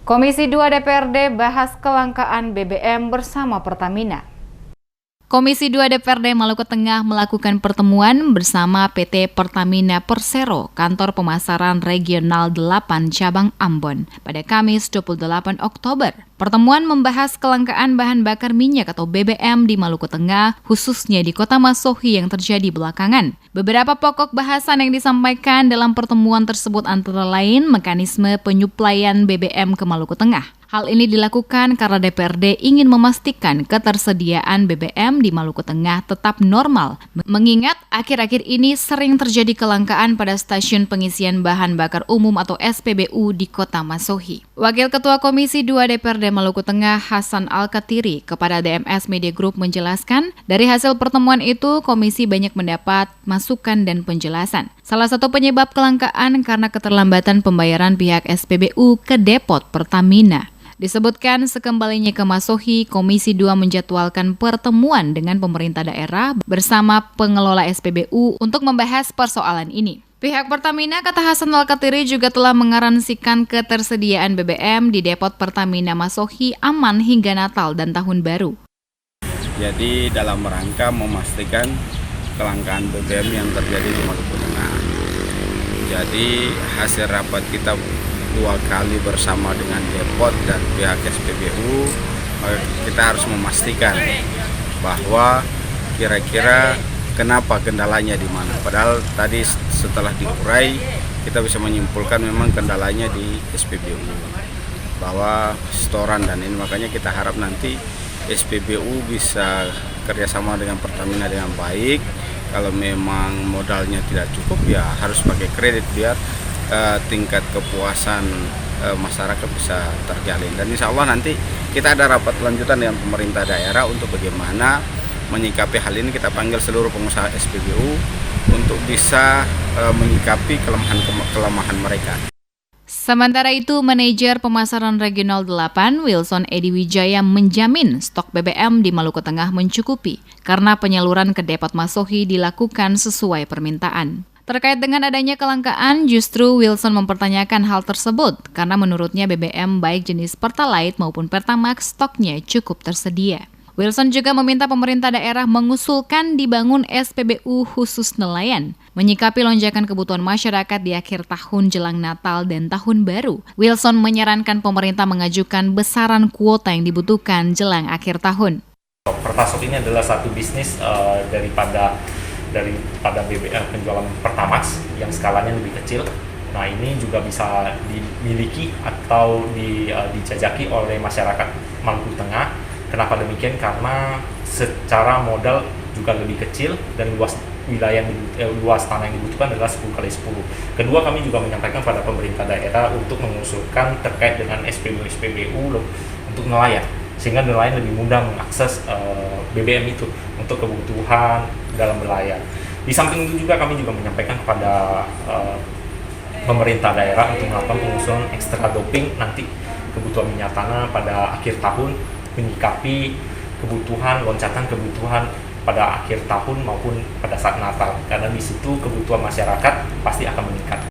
Komisi 2 DPRD bahas kelangkaan BBM bersama Pertamina. Komisi 2 DPRD Maluku Tengah melakukan pertemuan bersama PT Pertamina Persero, Kantor Pemasaran Regional 8 Cabang Ambon, pada Kamis 28 Oktober. Pertemuan membahas kelangkaan bahan bakar minyak atau BBM di Maluku Tengah, khususnya di Kota Masohi yang terjadi belakangan. Beberapa pokok bahasan yang disampaikan dalam pertemuan tersebut antara lain mekanisme penyuplaian BBM ke Maluku Tengah. Hal ini dilakukan karena DPRD ingin memastikan ketersediaan BBM di Maluku Tengah tetap normal, mengingat akhir-akhir ini sering terjadi kelangkaan pada stasiun pengisian bahan bakar umum atau SPBU di Kota Masohi. Wakil Ketua Komisi 2 DPRD Maluku Tengah Hasan Al-Katiri kepada DMS Media Group menjelaskan, dari hasil pertemuan itu komisi banyak mendapat masukan dan penjelasan. Salah satu penyebab kelangkaan karena keterlambatan pembayaran pihak SPBU ke depot Pertamina. Disebutkan sekembalinya ke Masohi, Komisi 2 menjadwalkan pertemuan dengan pemerintah daerah bersama pengelola SPBU untuk membahas persoalan ini. Pihak Pertamina, kata Hasan Al-Katiri, juga telah mengaransikan ketersediaan BBM di depot Pertamina Masohi aman hingga Natal dan Tahun Baru. Jadi dalam rangka memastikan kelangkaan BBM yang terjadi di Maluku Tengah. Jadi hasil rapat kita 2 kali bersama dengan depot dan pihak SPBU, kita harus memastikan bahwa kira-kira kenapa kendalanya di mana. Padahal tadi setelah diurai kita bisa menyimpulkan memang kendalanya di SPBU, bahwa setoran dan ini, makanya kita harap nanti SPBU bisa kerjasama dengan Pertamina dengan baik. Kalau memang modalnya tidak cukup ya harus pakai kredit biar tingkat kepuasan masyarakat bisa terjalin. Dan insya Allah nanti kita ada rapat lanjutan dengan pemerintah daerah untuk bagaimana menyikapi hal ini. Kita panggil seluruh pengusaha SPBU untuk bisa menyikapi kelemahan mereka. Sementara itu, Manajer Pemasaran Regional 8, Wilson Edi Wijaya, menjamin stok BBM di Maluku Tengah mencukupi karena penyaluran ke depot Masohi dilakukan sesuai permintaan. Terkait dengan adanya kelangkaan, justru Wilson mempertanyakan hal tersebut karena menurutnya BBM baik jenis Pertalite maupun Pertamax stoknya cukup tersedia. Wilson juga meminta pemerintah daerah mengusulkan dibangun SPBU khusus nelayan, menyikapi lonjakan kebutuhan masyarakat di akhir tahun jelang Natal dan Tahun Baru. Wilson menyarankan pemerintah mengajukan besaran kuota yang dibutuhkan jelang akhir tahun. Pertasok ini adalah satu bisnis daripada BBM penjualan Pertamax yang skalanya lebih kecil. Nah, ini juga bisa dimiliki atau dijajaki oleh masyarakat Maluku Tengah. Kenapa demikian? Karena secara modal juga lebih kecil dan luas tanah yang dibutuhkan adalah 10x10. Kedua, kami juga menyampaikan pada pemerintah daerah untuk mengusulkan terkait dengan SPBU untuk nelayan, sehingga nelayan lebih mudah mengakses BBM itu untuk kebutuhan dalam berlayar. Di samping itu juga kami juga menyampaikan kepada pemerintah daerah untuk melakukan pengusulan ekstra doping nanti kebutuhan minyak tanah pada akhir tahun, menyikapi loncatan kebutuhan pada akhir tahun maupun pada saat Natal, karena di situ kebutuhan masyarakat pasti akan meningkat.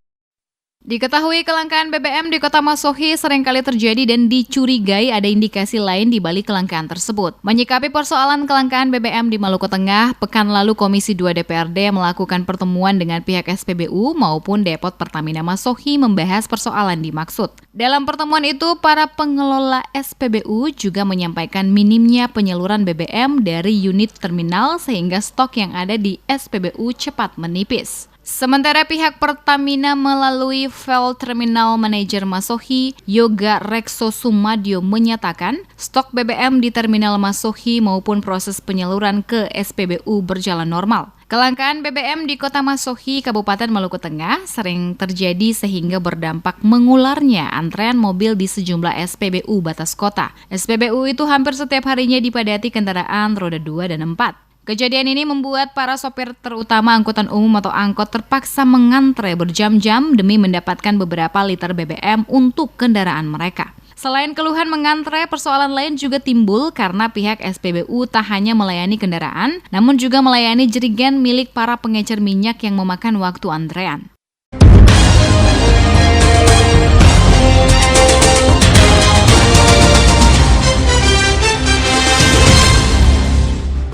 Diketahui kelangkaan BBM di Kota Masohi seringkali terjadi dan dicurigai ada indikasi lain di balik kelangkaan tersebut. Menyikapi persoalan kelangkaan BBM di Maluku Tengah, pekan lalu Komisi 2 DPRD melakukan pertemuan dengan pihak SPBU maupun depot Pertamina Masohi membahas persoalan dimaksud. Dalam pertemuan itu, para pengelola SPBU juga menyampaikan minimnya penyaluran BBM dari unit terminal sehingga stok yang ada di SPBU cepat menipis. Sementara pihak Pertamina melalui Field Terminal Manager Masohi, Yoga Rekso Sumadio, menyatakan stok BBM di Terminal Masohi maupun proses penyaluran ke SPBU berjalan normal. Kelangkaan BBM di Kota Masohi, Kabupaten Maluku Tengah sering terjadi sehingga berdampak mengularnya antrean mobil di sejumlah SPBU batas kota. SPBU itu hampir setiap harinya dipadati kendaraan roda 2 dan 4. Kejadian ini membuat para sopir terutama angkutan umum atau angkot terpaksa mengantre berjam-jam demi mendapatkan beberapa liter BBM untuk kendaraan mereka. Selain keluhan mengantre, persoalan lain juga timbul karena pihak SPBU tak hanya melayani kendaraan, namun juga melayani jerigen milik para pengecer minyak yang memakan waktu antrean.